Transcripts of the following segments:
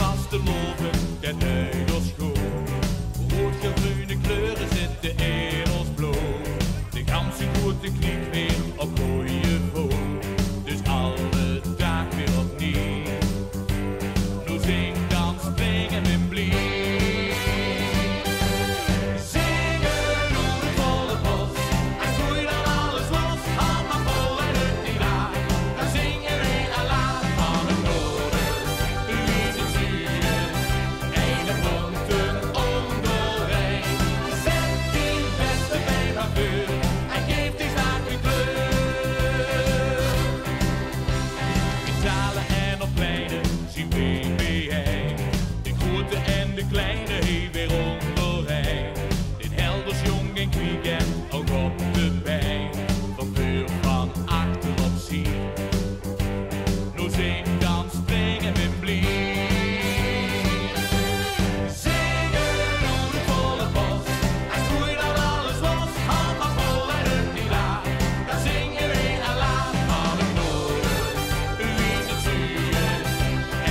vast te loven, de neugels schoon. Rood-groene kleuren zitten in ons bloed. De ganse goede kniek weer op goeie voet. Dus alle dag weer opnieuw. Nu zing, dans, springen en blief. De kleine heen weer onderheen. Dit Helders jong en kwiek en ook op de been. Van voor, van achter op zien. Nu zing, dans, springen en blief. Zingen door het volle bos. En groeit dan alles los. Allemaal vol en het niet laat. Dan zing je weer en laat. Van het noorden, wie is het zuiden.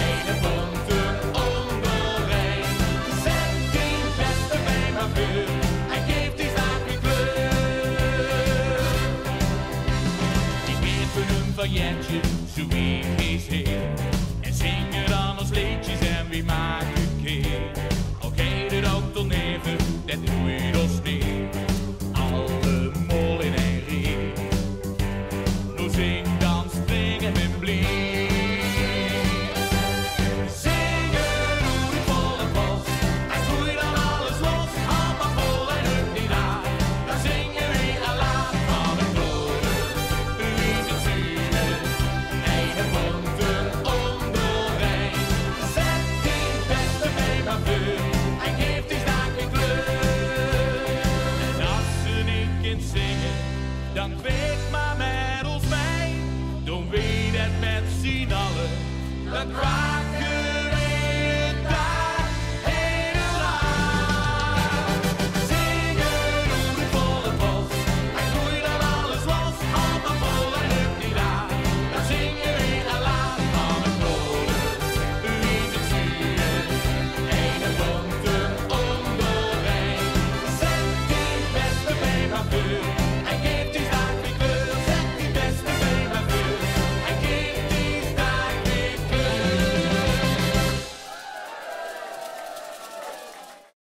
Ene bonte onderheen. En geeft die zaak weer kleur. Die meerpunten van Jentje, zo wie is heen. En zingen dan ons liedjes en wie maakt